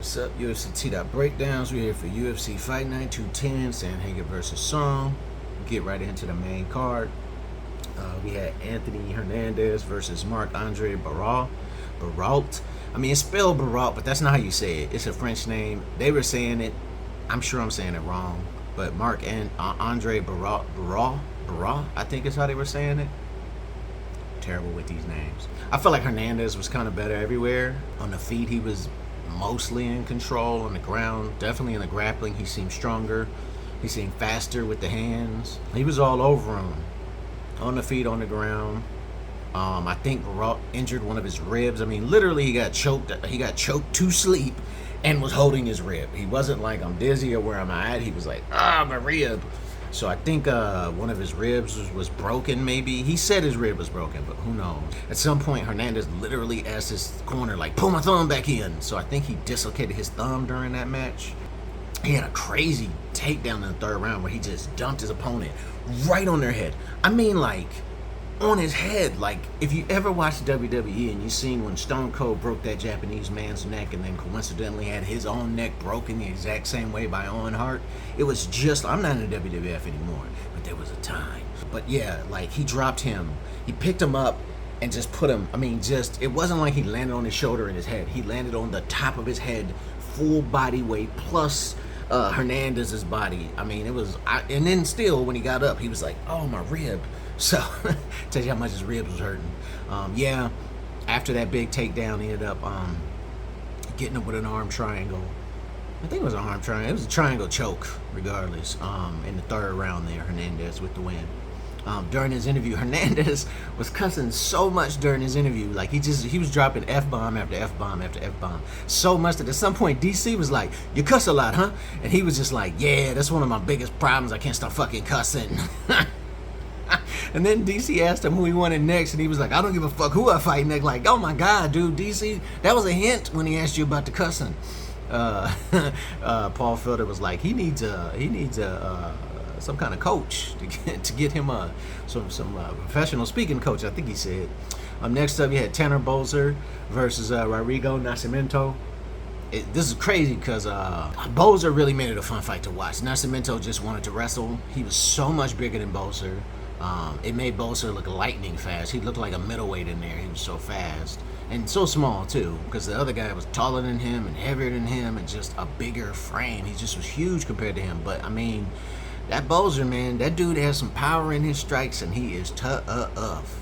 What's up, UFC T-Dot Breakdowns? We're here for UFC Fight Night 210, Sandhagen versus Song. Get right into the main card. We had Anthony Hernandez versus Marc-Andre Baralt. I mean, it's spelled Baralt, but that's not how you say it. It's a French name. They were saying it. I'm sure I'm saying it wrong, but Marc and Andre Baralt, I think is how they were saying it. Terrible with these names. I feel like Hernandez was kind of better everywhere. On the feet, he was mostly in control. On the ground, definitely in the grappling, he seemed stronger. He seemed faster with the hands. He was all over him. On the feet, on the ground. I think Baralt injured one of his ribs. I mean, literally, he got choked. He got choked to sleep and was holding his rib. He wasn't like, I'm dizzy or where am I at. He was like, my rib. So I think one of his ribs was broken, maybe. He said his rib was broken, but who knows. At some point, Hernandez literally asked his corner, like, pull my thumb back in. So I think he dislocated his thumb during that match. He had a crazy takedown in the third round where he just dumped his opponent right on their head. I mean, like, on his head. Like, if you ever watched WWE and you seen when Stone Cold broke that Japanese man's neck and then coincidentally had his own neck broken the exact same way by Owen Hart, it was just, I'm not in the WWF anymore, but there was a time. But yeah, like, he dropped him, he picked him up and just put him, I mean, just, it wasn't like he landed on his shoulder and his head. He landed on the top of his head, full body weight, plus Hernandez's body. I mean, it was, and then still, when he got up, he was like, oh, my rib. So, tells you how much his ribs was hurting. Yeah, after that big takedown, he ended up getting up with an arm triangle. I think it was an arm triangle. It was a triangle choke, regardless, in the third round there, Hernandez with the win. During his interview, Hernandez was cussing so much during his interview. Like, he was dropping F-bomb after F-bomb after F-bomb. So much that at some point, DC was like, you cuss a lot, huh? And he was just like, yeah, that's one of my biggest problems. I can't stop fucking cussing. And then DC asked him who he wanted next, and he was like, I don't give a fuck who I fight next. Like, oh my God, dude, DC, that was a hint when he asked you about the cussing. Paul Felder was like, he needs some kind of coach to get him some professional speaking coach, I think he said. Next up, you had Tanner Boser versus Rodrigo Nascimento. This is crazy because Boser really made it a fun fight to watch. Nascimento just wanted to wrestle. He was so much bigger than Boser. It made Boser look lightning fast. He looked like a middleweight in there. He was so fast. And so small, too, because the other guy was taller than him and heavier than him and just a bigger frame. He just was huge compared to him. But, I mean, that Boser, man, that dude has some power in his strikes, and he is tough.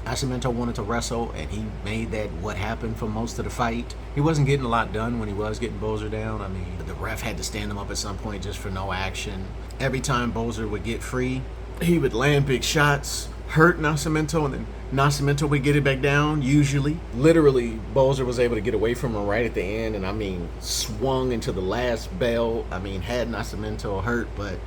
Nascimento wanted to wrestle, and he made that what happened for most of the fight. He wasn't getting a lot done when he was getting Boser down. I mean, the ref had to stand him up at some point just for no action. Every time Boser would get free, he would land big shots, hurt Nascimento, and then Nascimento would get it back down, usually. Literally, Boser was able to get away from him right at the end, and I mean, swung into the last bell. I mean, had Nascimento hurt, but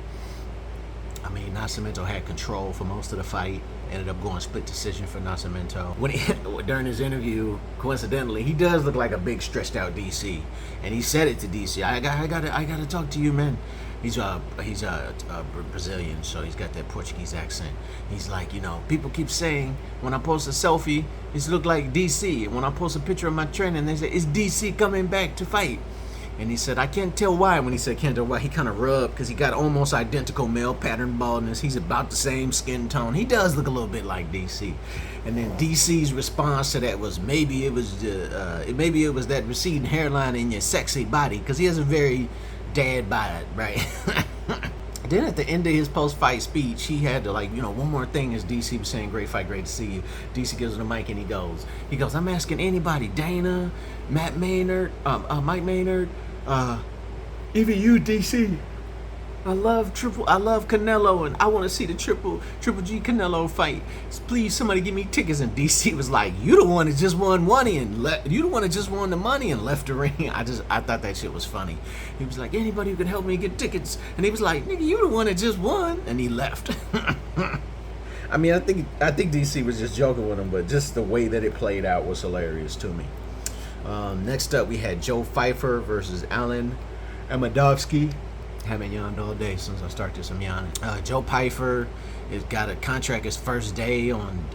I mean, Nascimento had control for most of the fight. Ended up going split decision for Nascimento. During his interview, coincidentally, he does look like a big stretched out DC, and he said it to DC. I gotta talk to you, man. He's Brazilian, so he's got that Portuguese accent. He's like, you know, people keep saying when I post a selfie, it's look like DC. And when I post a picture of my training, they say, is DC coming back to fight? And he said, I can't tell why. When he said can't tell why, he kind of rubbed because he got almost identical male pattern baldness. He's about the same skin tone. He does look a little bit like DC. And then DC's response to that was maybe it was that receding hairline in your sexy body, because he has a very dad bod, right? Then at the end of his post-fight speech, he had to, like, you know, one more thing as DC was saying, great fight, great to see you. DC gives him the mic and he goes, I'm asking anybody, Dana, Mike Maynard, even you, DC. I love Canelo, and I want to see the Triple G Canelo fight. Please, somebody give me tickets. And DC was like, you the one that just won money you the one that just won the money and left the ring. I thought that shit was funny. He was like, anybody who could help me get tickets. And he was like, nigga, you the one that just won. And he left. I mean, I think DC was just joking with him, but just the way that it played out was hilarious to me. Next up, we had Joe Pfeiffer versus Alan Amadovsky. Haven't yawned all day since I started this. I'm yawning. Joe Pyfer has got a contract his first day on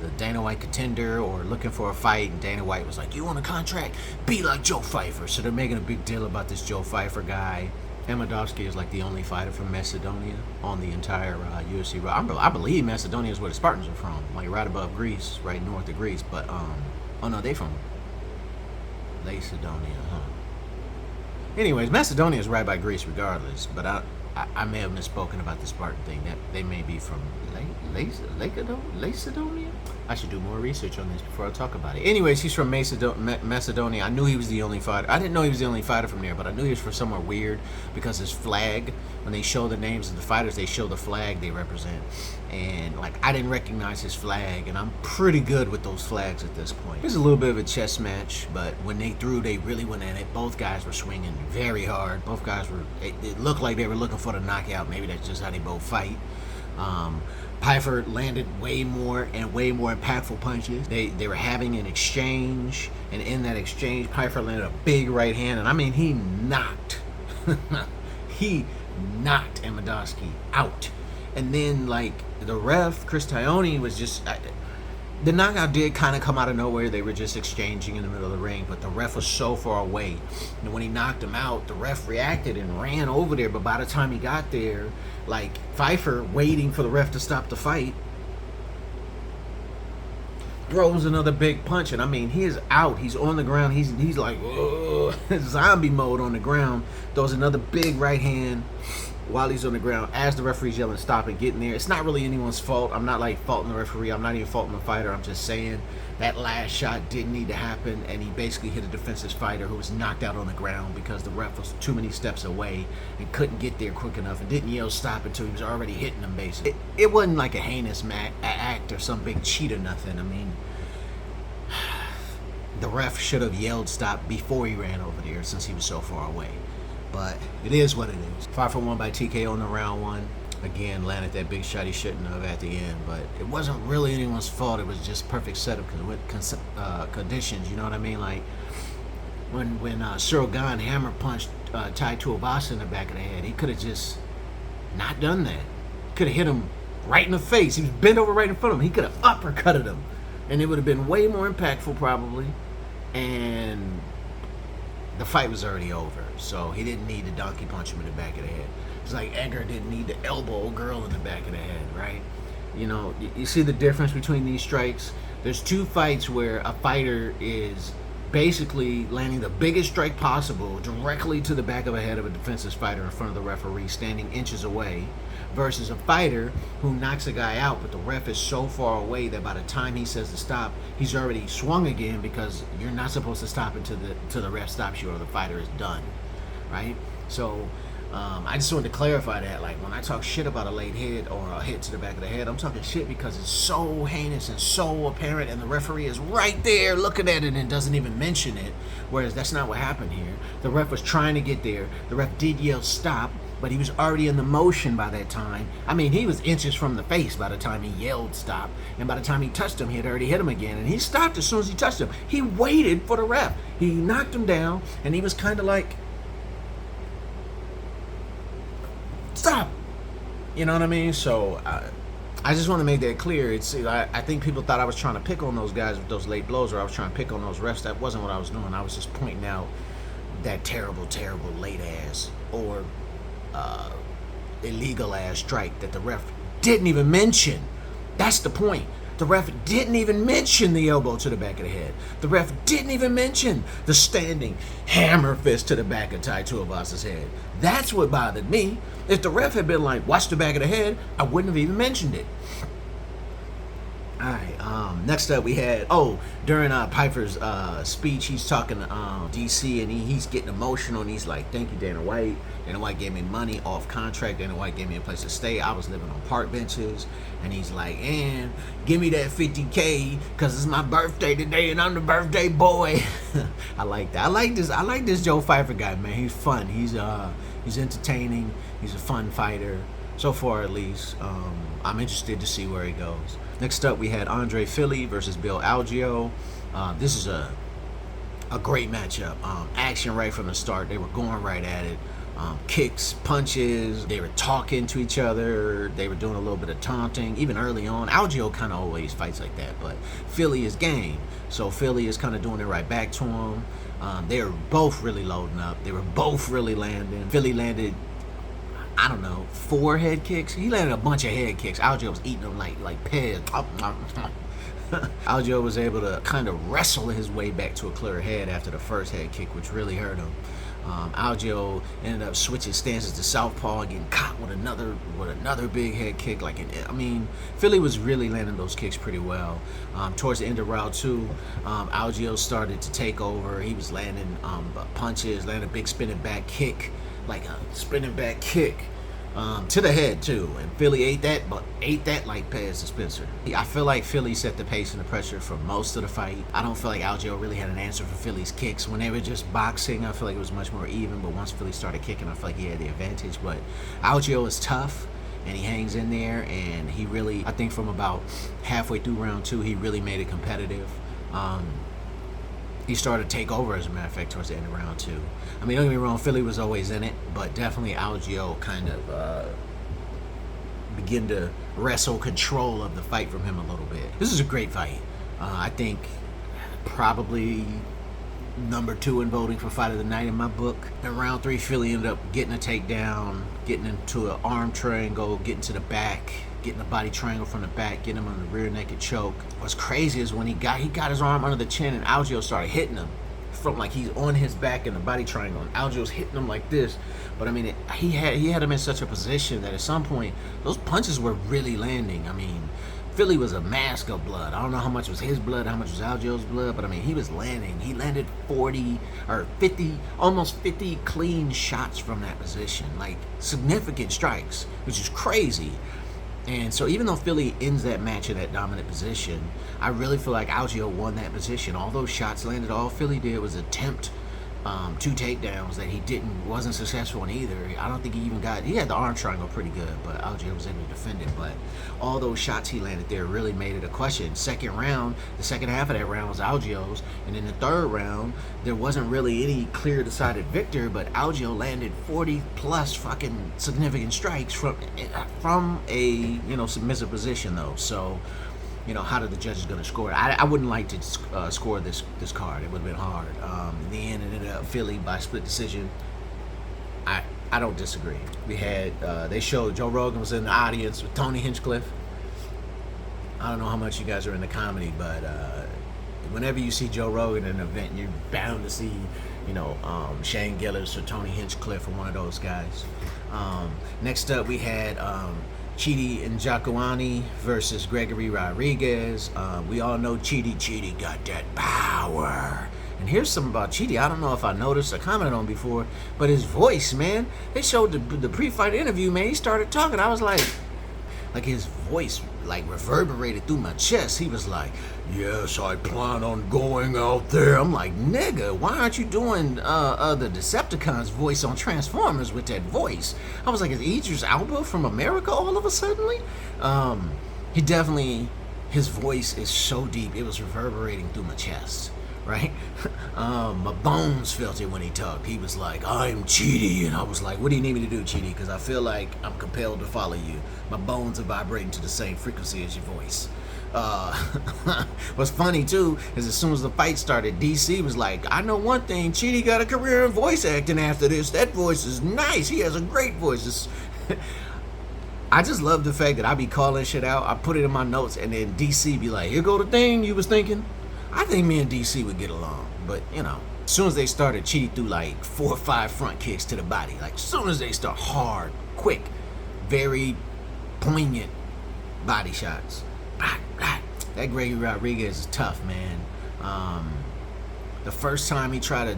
the Dana White Contender or looking for a fight. And Dana White was like, "You want a contract? Be like Joe Pyfer." So they're making a big deal about this Joe Pyfer guy. Amidovsky is like the only fighter from Macedonia on the entire UFC. I believe Macedonia is where the Spartans are from, like right above Greece, right north of Greece. But oh no, they from Lacedonia, huh? Anyways, Macedonia is right by Greece regardless, but I may have misspoken about the Spartan thing. That they may be from Lacedonia? I should do more research on this before I talk about it. Anyways, he's from Macedonia. I knew he was the only fighter. I didn't know he was the only fighter from there, but I knew he was from somewhere weird because his flag, when they show the names of the fighters, they show the flag they represent. And like I didn't recognize his flag, and I'm pretty good with those flags at this point. It was a little bit of a chess match, but when they threw, they really went at it. Both guys were swinging very hard. Both guys were, it looked like they were looking for the knockout. Maybe that's just how they both fight. Pyfer landed way more impactful punches. They were having an exchange, and in that exchange, Pyfer landed a big right hand, and I mean he knocked Amidovsky out. And then like the ref, Chris Tione, was just the knockout did kind of come out of nowhere. They were just exchanging in the middle of the ring, but the ref was so far away. And when he knocked him out, the ref reacted and ran over there. But by the time he got there, like Pyfer, waiting for the ref to stop the fight, throws another big punch. And I mean, he is out. He's on the ground. He's like zombie mode on the ground. Throws another big right hand while he's on the ground as the referee's yelling stop and getting there. It's not really anyone's fault. I'm not like faulting the referee. I'm not even faulting the fighter. I'm just saying that last shot didn't need to happen, and he basically hit a defensive fighter who was knocked out on the ground because the ref was too many steps away and couldn't get there quick enough and didn't yell stop until he was already hitting him basically. It wasn't like a heinous act or some big cheat or nothing. I mean, the ref should have yelled stop before he ran over there since he was so far away. But it is what it is. 5-1 by TKO in the round one. Again, landed that big shot he shouldn't have at the end. But it wasn't really anyone's fault. It was just perfect setup conditions. You know what I mean? Like when Cyril Gane hammer punched Tai Tuivasa in the back of the head, he could have just not done that. Could have hit him right in the face. He was bent over right in front of him. He could have uppercutted him, and it would have been way more impactful probably. And the fight was already over, so he didn't need to donkey punch him in the back of the head. It's like Edgar didn't need to elbow a girl in the back of the head, right? You know, you see the difference between these strikes? There's two fights where a fighter is basically landing the biggest strike possible directly to the back of the head of a defensive fighter in front of the referee standing inches away, versus a fighter who knocks a guy out, but the ref is so far away that by the time he says to stop, he's already swung again, because you're not supposed to stop until the ref stops you or the fighter is done, right? So I just wanted to clarify that. Like when I talk shit about a late hit or a hit to the back of the head, I'm talking shit because it's so heinous and so apparent, and the referee is right there looking at it and doesn't even mention it, whereas that's not what happened here. The ref was trying to get there. The ref did yell stop, but he was already in the motion by that time. I mean, he was inches from the face by the time he yelled stop. And by the time he touched him, he had already hit him again. And he stopped as soon as he touched him. He waited for the ref. He knocked him down, and he was kind of like, stop. You know what I mean? So I just want to make that clear. I think people thought I was trying to pick on those guys with those late blows, or I was trying to pick on those refs. That wasn't what I was doing. I was just pointing out that terrible, terrible late ass or illegal ass strike that the ref didn't even mention. That's the point. The ref didn't even mention the elbow to the back of the head. The ref didn't even mention the standing hammer fist to the back of Tai Tuivasa's head. That's what bothered me. If the ref had been like, watch the back of the head, I wouldn't have even mentioned it. All right, next up we had, during Pyfer's speech, he's talking to DC, and he's getting emotional, and he's like, thank you, Dana White. Dana White gave me money off contract. Dana White gave me a place to stay. I was living on park benches. And he's like, and give me that 50K because it's my birthday today and I'm the birthday boy. I like that. I like this Joe Pyfer guy, man. He's fun. He's entertaining. He's a fun fighter. So far, at least. I'm interested to see where he goes. Next up, we had Andre Philly versus Bill Algeo. This is a great matchup. Action right from the start. They were going right at it. kicks, punches. They were talking to each other. They were doing a little bit of taunting. Even early on, Algio kind of always fights like that, but Philly is game. So Philly is kind of doing it right back to him. They were both really loading up. They were both really landing. Philly landed, I don't know, 4 head kicks. He landed a bunch of head kicks. Algio was eating them like pears. Algio was able to kind of wrestle his way back to a clear head after the first head kick, which really hurt him. Algio ended up switching stances to southpaw and getting caught with another big head kick. Philly was really landing those kicks pretty well. Towards the end of round 2, Algio started to take over. He was landing punches, landing a big spinning back kick, to the head too, and Philly ate that like Pez dispenser. I feel like Philly set the pace and the pressure for most of the fight. I don't feel like Algio really had an answer for Philly's kicks. When they were just boxing, I feel like it was much more even, but once Philly started kicking, I feel like he had the advantage. But Algio is tough, and he hangs in there, and he really, I think from about halfway through round 2, he really made it competitive. He started to take over, as a matter of fact, towards the end of round 2. Don't get me wrong, Philly was always in it, but definitely Algio kind of began to wrestle control of the fight from him a little bit. This is a great fight. I think probably number 2 in voting for fight of the night in my book. In round 3, Philly ended up getting a takedown, getting into an arm triangle, getting to the back, getting a body triangle from the back, getting him on the rear naked choke. What's crazy is when he got his arm under the chin, and Algio started hitting him from like he's on his back in the body triangle, and Algio's hitting him like this. But he had him in such a position that at some point those punches were really landing. Philly was a mask of blood. I don't know how much was his blood, how much was Algio's blood, but he was landing. He landed 40 or 50, almost 50 clean shots from that position, like significant strikes, which is crazy. And so even though Philly ends that match in that dominant position, I really feel like Algio won that position. All those shots landed, all Philly did was attempt 2 takedowns that he wasn't successful in either. I don't think he had the arm triangle pretty good, but Algio was able to defend it. But all those shots he landed there really made it a question. Second round, the second half of that round was Algio's, and in the third round, there wasn't really any clear decided victor, but Algio landed 40 plus fucking significant strikes from a submissive position though. So how did the judges going to score it? I wouldn't like to score this card. It would have been hard. In the end, it ended up Philly by split decision. I don't disagree. We had they showed Joe Rogan was in the audience with Tony Hinchcliffe. I don't know how much you guys are into comedy, but whenever you see Joe Rogan in an event, you're bound to see Shane Gillis or Tony Hinchcliffe or one of those guys. Next up, we had Chidi Njokuani versus Gregory Rodriguez. We all know Chidi got that power. And here's something about Chidi I don't know if I noticed or commented on before, but his voice, man. They showed the pre-fight interview, man. He started talking. I was like his voice reverberated through my chest. He was like, "Yes, I plan on going out there." I'm like, nigga, why aren't you doing the Decepticons voice on Transformers with that voice? I was like, is Idris Elba from America all of a sudden? His voice is so deep, it was reverberating through my chest, right? My bones felt it when he talked. He was like, "I'm Chidi," and I was like, "What do you need me to do, Chidi? Because I feel like I'm compelled to follow you. My bones are vibrating to the same frequency as your voice." What's funny too is as soon as the fight started, DC was like, "I know one thing, Chidi got a career in voice acting after this. That voice is nice. He has a great voice." I just love the fact that I be calling shit out. I put it in my notes, and then DC be like, "Here go the thing you was thinking." I think me and DC would get along, but as soon as they started, Chidi threw 4 or 5 front kicks to the body. As soon as they start, hard, quick, very poignant body shots. That Gregory Rodriguez is tough, man. The first time he tried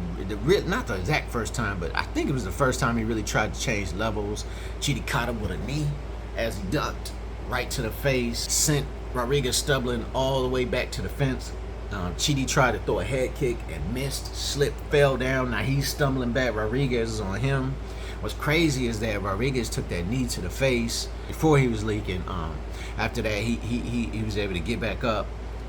not the exact first time, but I think it was the first time he really tried to change levels. Chidi caught him with a knee as he ducked right to the face, sent Rodriguez stumbling all the way back to the fence. Chidi tried to throw a head kick and missed, slipped, fell down. Now he's stumbling back. Rodriguez is on him. What's crazy is that Rodriguez took that knee to the face before he was leaking. After that, he was able to get back up,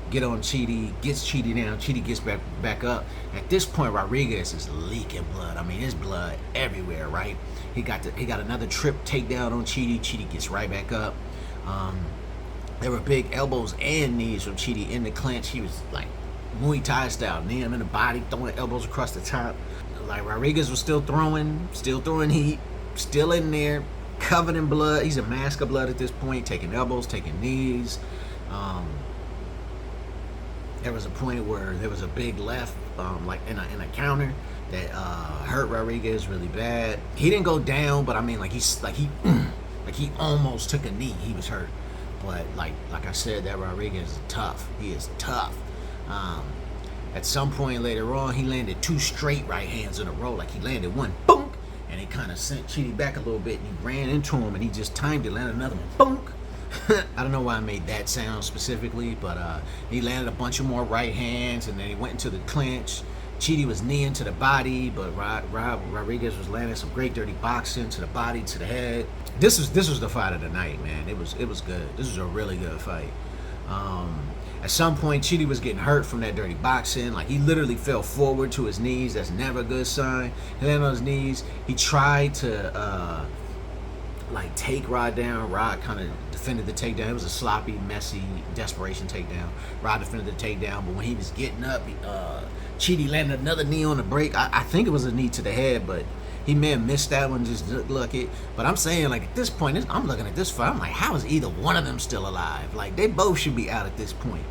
get on Chidi, gets Chidi down. Chidi gets back up. At this point, Rodriguez is leaking blood. I mean, there's blood everywhere, right? He got another trip takedown on Chidi. Chidi gets right back up. There were big elbows and knees from Chidi in the clinch. He was like Muay Thai style, knee him in the body, throwing elbows across the top. Like Rodriguez was still throwing heat, still in there, covered in blood. He's a mask of blood at this point, taking elbows, taking knees. There was a point where there was a big left, like in a counter that hurt Rodriguez really bad. He didn't go down, but I mean, like he almost took a knee. He was hurt, but like I said, that Rodriguez is tough. He is tough. At some point later on, he landed 2 straight right hands in a row. Like he landed one, boom, and it kind of sent Chidi back a little bit, and he ran into him, and he just timed it, landed another one, boom. I don't know why I made that sound specifically, but he landed a bunch of more right hands, and then he went into the clinch. Chidi was kneeing to the body, but Rodriguez was landing some great dirty boxing to the body, to the head. This was the fight of the night, man. It was good. This was a really good fight. At some point, Chidi was getting hurt from that dirty boxing. Like, he literally fell forward to his knees. That's never a good sign. He landed on his knees. He tried to take Rod down. Rod kind of defended the takedown. It was a sloppy, messy, desperation takedown. Rod defended the takedown, but when he was getting up, Chidi landed another knee on the break. I think it was a knee to the head, but he may have missed that one, just lucky. But I'm saying, like, at this point, I'm looking at this fight, I'm like, how is either one of them still alive? Like, they both should be out at this point.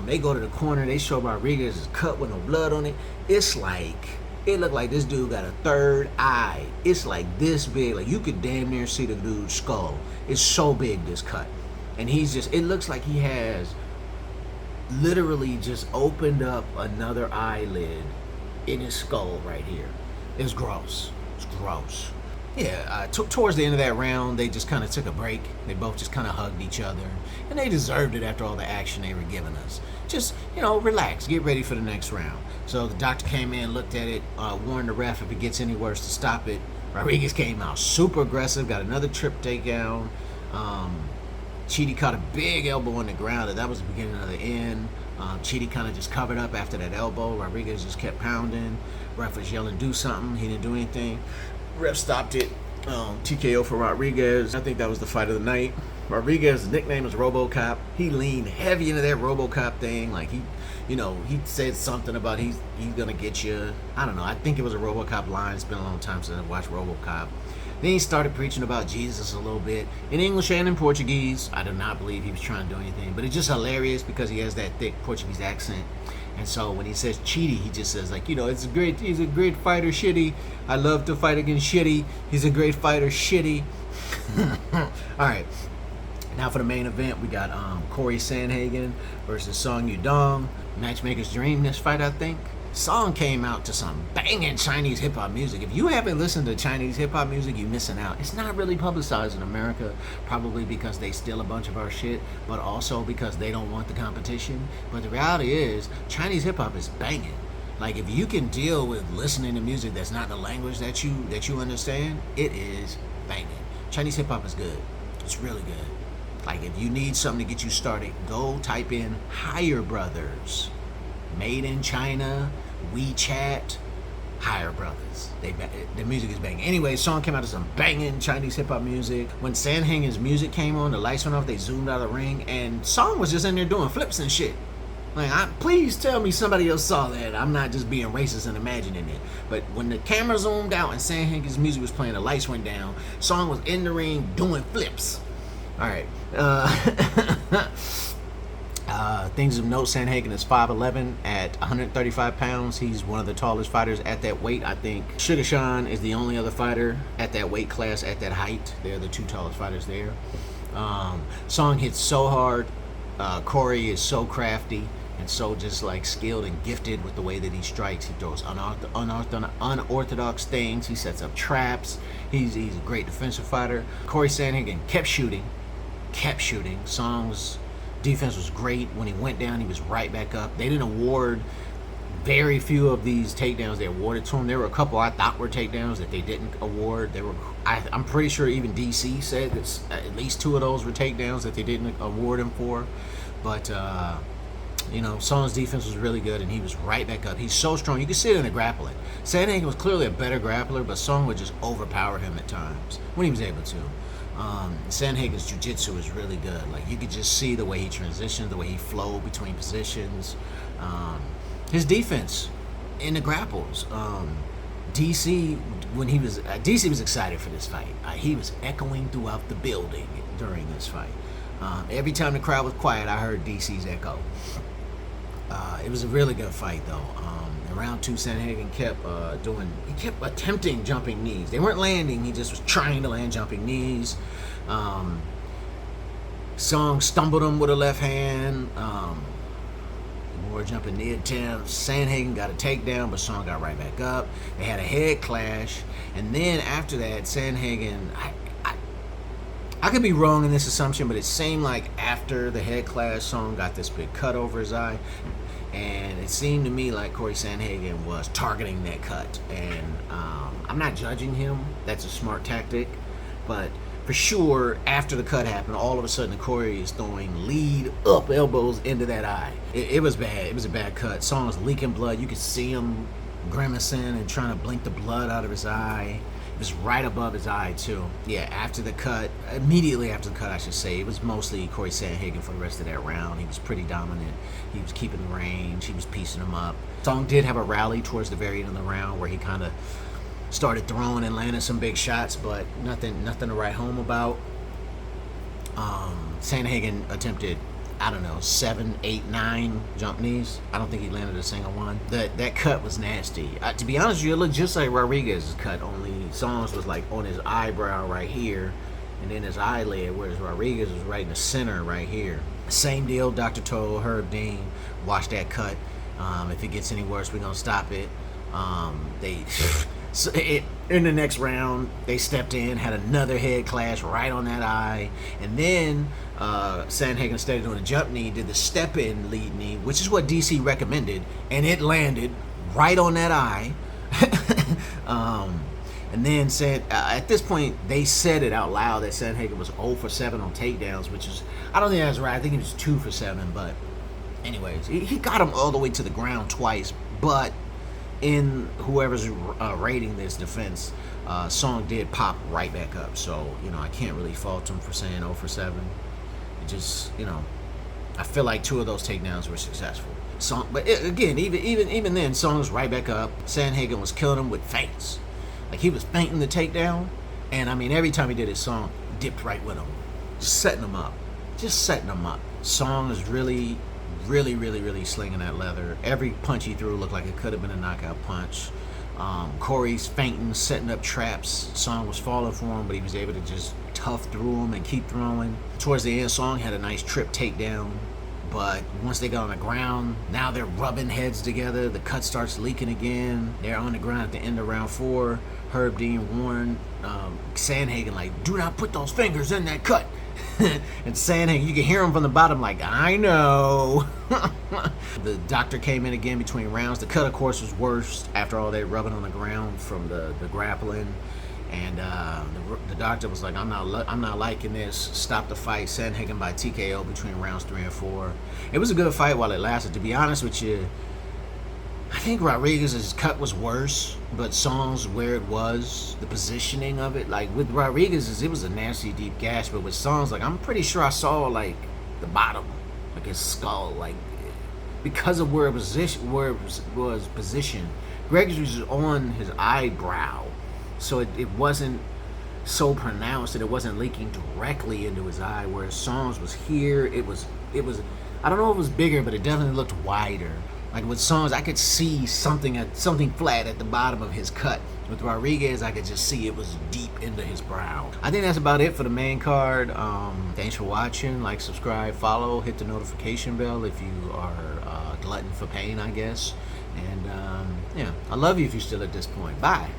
They go to the corner, they show Rodriguez's cut with no blood on it. It's like, it looked like this dude got a third eye. It's like this big. Like, you could damn near see the dude's skull. It's so big, this cut. And he's just, it looks like he has literally just opened up another eyelid in his skull right here. It's gross. It's gross. Yeah, towards the end of that round, they just kind of took a break. They both just kind of hugged each other. And they deserved it after all the action they were giving us. Just, relax. Get ready for the next round. So the doctor came in, looked at it, warned the ref if it gets any worse to stop it. Rodriguez came out super aggressive, got another trip takedown. Chidi caught a big elbow on the ground, and that was the beginning of the end. Chidi kind of just covered up after that elbow. Rodriguez just kept pounding. Ref was yelling, do something. He didn't do anything. Ref stopped it. TKO for Rodriguez. I think that was the fight of the night. Rodriguez's nickname is RoboCop. He leaned heavy into that RoboCop thing. Like, he said something about he's gonna get you. I don't know. I think it was a RoboCop line. It's been a long time since I've watched RoboCop. Then he started preaching about Jesus a little bit in English and in Portuguese. I do not believe he was trying to do anything, but it's just hilarious because he has that thick Portuguese accent. And so when he says Chidi, he just says, like, he's a great fighter, shitty. I love to fight against shitty. He's a great fighter, shitty. All right. Now for the main event, we got Corey Sandhagen versus Song Yudong. Matchmaker's dream, this fight, I think. Song came out to some banging Chinese hip-hop music. If you haven't listened to Chinese hip-hop music, you're missing out. It's not really publicized in America, probably because they steal a bunch of our shit, but also because they don't want the competition. But the reality is, Chinese hip-hop is banging. Like, if you can deal with listening to music that's not the language that you understand, it is banging. Chinese hip-hop is good. It's really good. Like, if you need something to get you started, go type in Higher Brothers. Made in China, WeChat, Higher Brothers. The music is banging. Anyway, song came out to some banging Chinese hip-hop music. When Sandhagen's music came on, the lights went off, they zoomed out of the ring, and Song was just in there doing flips and shit. Like, please tell me somebody else saw that. I'm not just being racist and imagining it. But when the camera zoomed out and Sandhagen's music was playing, the lights went down, Song was in the ring doing flips. All right. Things of note, Sandhagen is 5'11" at 135 pounds. He's one of the tallest fighters at that weight, I think. Sugar Sean is the only other fighter at that weight class, at that height. They're the 2 tallest fighters there. Song hits so hard. Corey is so crafty and so just like skilled and gifted with the way that he strikes. He throws unorthodox things. He sets up traps. He's a great defensive fighter. Corey Sandhagen kept shooting. Song's defense was great. When he went down, he was right back up. They didn't award very few of these takedowns they awarded to him. There were a couple I thought were takedowns that they didn't award. I'm pretty sure even DC said that at least 2 of those were takedowns that they didn't award him for. But Song's defense was really good, and he was right back up. He's so strong. You can see it in the grappling. Sandhagen was clearly a better grappler, but Song would just overpower him at times when he was able to. Sandhagen's jiu-jitsu is really good. Like, you could just see the way he transitioned, the way he flowed between positions. His defense in the grapples. DC, DC was excited for this fight. He was echoing throughout the building during this fight. Every time the crowd was quiet, I heard DC's echo. It was a really good fight, though. In round 2, Sandhagen kept attempting jumping knees. They weren't landing. He just was trying to land jumping knees. Song stumbled him with a left hand. More jumping knee attempts. Sandhagen got a takedown, but Song got right back up. They had a head clash, and then after that, Sandhagen. I could be wrong in this assumption, but it seemed like after the head clash, Song got this big cut over his eye, and it seemed to me like Corey Sandhagen was targeting that cut. And I'm not judging him. That's a smart tactic, but for sure, after the cut happened, all of a sudden Corey is throwing lead up elbows into that eye. It was bad. It was a bad cut. Song was leaking blood. You could see him grimacing and trying to blink the blood out of his eye. It was right above his eye, too. Yeah, after the cut, immediately after the cut, I should say, it was mostly Corey Sandhagen for the rest of that round. He was pretty dominant. He was keeping the range. He was piecing him up. Song did have a rally towards the very end of the round where he kind of started throwing and landing some big shots, but nothing to write home about. Sandhagen attempted, 7, 8, 9 jump knees. I don't think he landed a single one. That cut was nasty. To be honest with you, it looked just like Rodriguez's cut, only Song's was like on his eyebrow right here, and then his eyelid, whereas Rodriguez was right in the center right here. Same deal, Dr. told Herb Dean, watch that cut. If it gets any worse, we're going to stop it. In the next round, they stepped in, had another head clash right on that eye, and then Sandhagen, instead of doing a jump knee, did the step-in lead knee, which is what DC recommended, and it landed right on that eye. And then said, at this point, they said it out loud that Sandhagen was 0 for 7 on takedowns, which is, I don't think that's right. I think he was 2 for 7, but anyways, he got him all the way to the ground twice, but in whoever's rating this defense, Song did pop right back up. So, I can't really fault him for saying 0 for 7. It just, I feel like 2 of those takedowns were successful. But again, even then, Song was right back up. Sandhagen was killing him with feints. Like, he was feinting the takedown, and every time he did it, Song dipped right with him. Just setting him up. Song is really slinging that leather. Every punch he threw looked like it could have been a knockout punch. Corey's feinting, setting up traps. Song was falling for him, but he was able to just tough through him and keep throwing. Towards the end, Song had a nice trip takedown, but once they got on the ground, now they're rubbing heads together. The cut starts leaking again. They're on the ground at the end of round 4. Herb Dean warned Sandhagen, like, do not put those fingers in that cut. And Sandhagen, you can hear him from the bottom, like, I know. The doctor came in again between rounds. The cut, of course, was worse after all that rubbing on the ground from the grappling. And the doctor was like, I'm not liking this. Stop the fight. Sandhagen by TKO between rounds 3 and 4. It was a good fight while it lasted. To be honest with you, I think Rodriguez's cut was worse, but Song's where it was, the positioning of it. Like, with Rodriguez's, it was a nasty deep gash, but with Song's, like, I'm pretty sure I saw, like, the bottom, like his skull, like, because of where it was positioned. Greg's was on his eyebrow, so it wasn't so pronounced that it wasn't leaking directly into his eye, whereas Song's was here. It was I don't know if it was bigger, but it definitely looked wider. Like with Song's, I could see something flat at the bottom of his cut. With Rodriguez, I could just see it was deep into his brow. I think that's about it for the main card. Thanks for watching. Like, subscribe, follow, hit the notification bell if you are a glutton for pain, I guess. And yeah, I love you if you're still at this point. Bye.